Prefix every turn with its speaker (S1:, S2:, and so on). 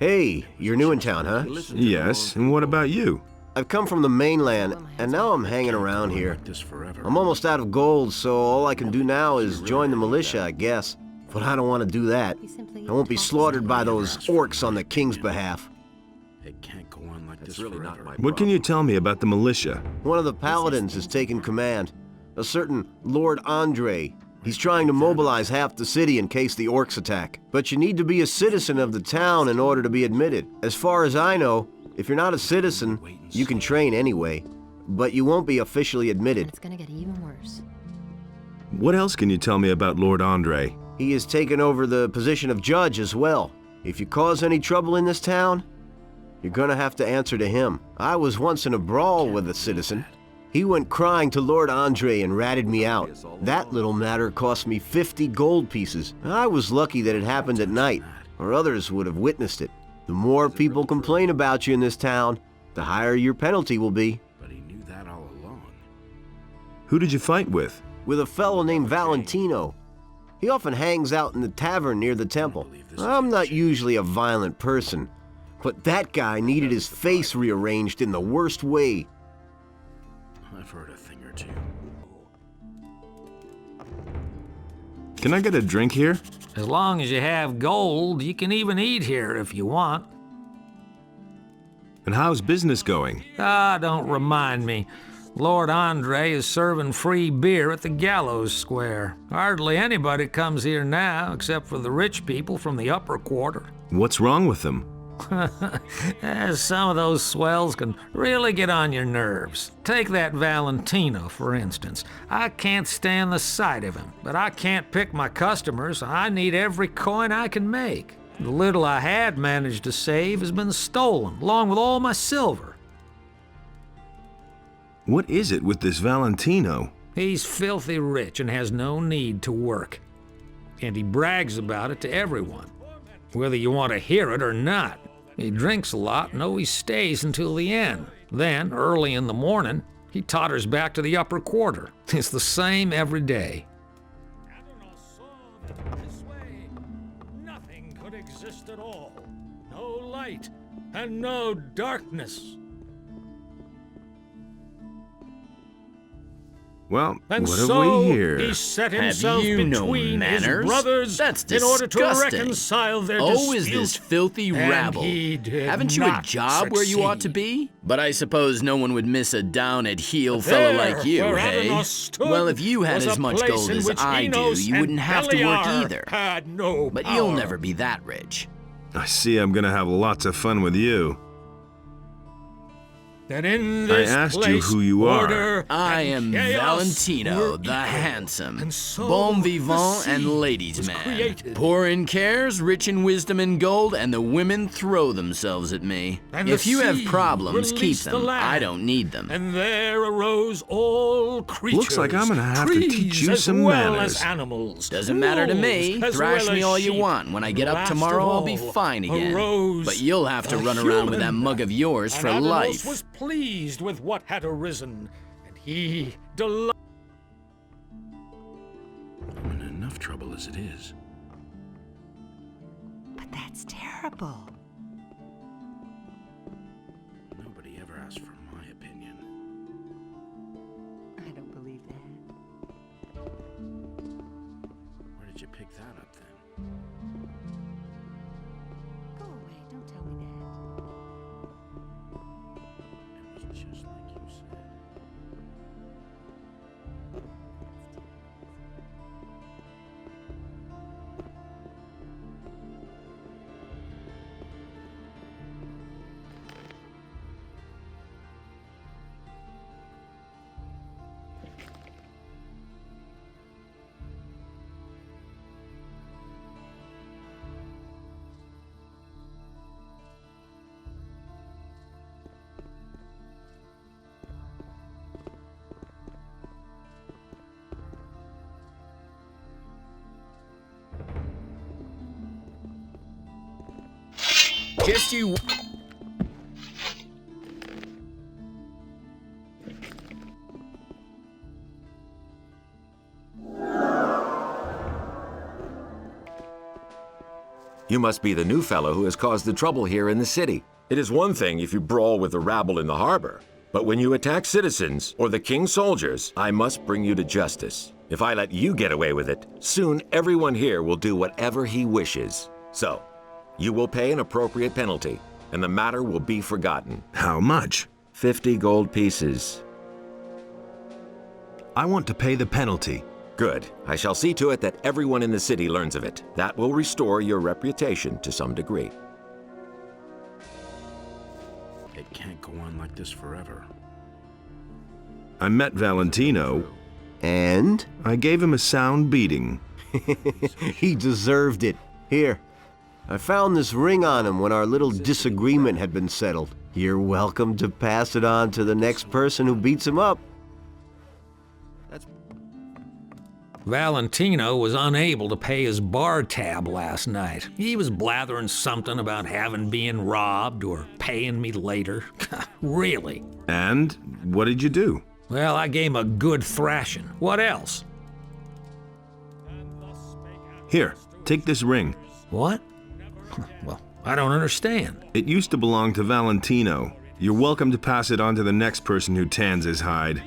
S1: Hey, you're new in town, huh?
S2: Yes, and what about you?
S1: I've come from the mainland, and now I'm hanging around here. I'm almost out of gold, so all I can do now is join the militia, I guess. But I don't want to do that. I won't be slaughtered by those orcs on the king's behalf.
S3: It can't go on like this forever.
S2: What can you tell me about the militia?
S1: One of the paladins has taken command. A certain Lord Andre. He's trying to mobilize half the city in case the orcs attack. But you need to be a citizen of the town in order to be admitted. As far as I know, if you're not a citizen, you can train anyway. But you won't be officially admitted.
S4: It's gonna get even worse.
S2: What else can you tell me about Lord Andre?
S1: He has taken over the position of judge as well. If you cause any trouble in this town, you're gonna have to answer to him. I was once in a brawl with a citizen. He went crying to Lord Andre and ratted me out. That little matter cost me 50 gold pieces. I was lucky that it happened at night, or others would have witnessed it. The more people complain about you in this town, the higher your penalty will be.
S3: But he knew that all along.
S2: Who did you fight with?
S1: With a fellow named Valentino. He often hangs out in the tavern near the temple. I'm not usually a violent person, but that guy needed his face rearranged in the worst way.
S3: I've heard a thing or two.
S2: Can I get a drink here?
S5: As long as you have gold, you can even eat here if you want.
S2: And how's business going?
S5: Ah, don't remind me. Lord Andre is serving free beer at the Gallows Square. Hardly anybody comes here now, except for the rich people from the upper quarter.
S2: What's wrong with them?
S5: Some of those swells can really get on your nerves. Take that Valentino, for instance. I can't stand the sight of him, but I can't pick my customers. I need every coin I can make. The little I had managed to save has been stolen, along with all my silver.
S2: What is it with this Valentino?
S5: He's filthy rich and has no need to work. And he brags about it to everyone, whether you want to hear it or not. He drinks a lot and always stays until the end. Then, early in the morning, he totters back to the upper quarter. It's the same every day.
S6: This way, nothing could exist at all. No light and no darkness.
S2: Well,
S6: And
S2: what
S6: so
S2: have we here?
S6: he set himself
S7: you no
S6: between his
S7: manners?
S6: brothers
S7: That's
S6: in order to
S7: disgusting.
S6: reconcile their
S7: Oh, is
S6: dispute.
S7: this filthy
S6: And
S7: rabble?
S6: he did
S7: Haven't you a
S6: not
S7: job where you ought to
S6: succeed.
S7: be? But I suppose no one would miss a down-at-heel
S6: But
S7: fellow
S6: there,
S7: like you,
S6: where
S7: hey?
S6: Adenos stood,
S7: Well, if you had
S6: was
S7: as
S6: a
S7: much
S6: place
S7: gold
S6: in
S7: as
S6: which
S7: I do,
S6: Enos
S7: you
S6: and
S7: wouldn't have to work
S6: Beliar
S7: either.
S6: had no
S7: But you'll
S6: power.
S7: never be that rich.
S2: I see I'm gonna have lots of fun with you.
S6: That in this
S2: asked you
S6: place,
S2: who you are.
S6: order
S7: I
S6: and
S7: am
S6: chaos
S7: Valentino,
S6: were
S7: the
S6: equal.
S7: handsome,
S6: And so
S7: bon
S6: the
S7: vivant and
S6: sea
S7: ladies'
S6: was
S7: man.
S6: created.
S7: Poor in cares, rich in wisdom and gold, and the women throw themselves at me.
S6: And
S7: If
S6: the
S7: you have
S6: sea
S7: problems, keep
S6: released the
S7: them.
S6: land.
S7: I don't need them.
S6: And there arose all creatures.
S2: Looks like I'm gonna have to
S6: trees
S2: teach you
S6: as
S2: some
S6: well
S2: manners.
S6: as animals.
S7: Doesn't matter to me.
S6: Wolves as
S7: Thrash
S6: well
S7: me
S6: as
S7: all you
S6: sheep.
S7: want. When I get up
S6: Last
S7: tomorrow,
S6: of
S7: I'll be
S6: all
S7: fine again.
S6: arose
S7: But you'll have to
S6: the
S7: run around with that
S6: human.
S7: mug of yours
S6: And
S7: for
S6: Adenos
S7: life.
S6: was pleased with what had arisen, and he delighted.
S3: I'm in enough trouble as it is.
S4: But that's terrible.
S3: Nobody ever asked for my opinion.
S4: I don't believe that.
S3: Where did you pick that up then?
S4: Go away, don't tell me that.
S3: It was just like you said.
S7: Just you.
S8: You must be the new fellow who has caused the trouble here in the city. It is one thing if you brawl with the rabble in the harbor, but when you attack citizens or the king's soldiers, I must bring you to justice. If I let you get away with it, soon everyone here will do whatever he wishes. So, you will pay an appropriate penalty, and the matter will be forgotten.
S2: How much?
S8: 50 gold pieces.
S2: I want to pay the penalty.
S8: Good. I shall see to it that everyone in the city learns of it. That will restore your reputation to some degree.
S3: It can't go on like this forever.
S2: I met Valentino.
S1: And?
S2: I gave him a sound beating.
S1: He deserved it. Here, I found this ring on him when our little disagreement had been settled. You're welcome to pass it on to the next person who beats him up.
S5: Valentino was unable to pay his bar tab last night. He was blathering something about having been robbed or paying me later. Really?
S2: And what did you do?
S5: Well, I gave him a good thrashing. What else?
S2: Here, take this ring.
S5: What? Well, I don't understand.
S2: It used to belong to Valentino. You're welcome to pass it on to the next person who tans his hide.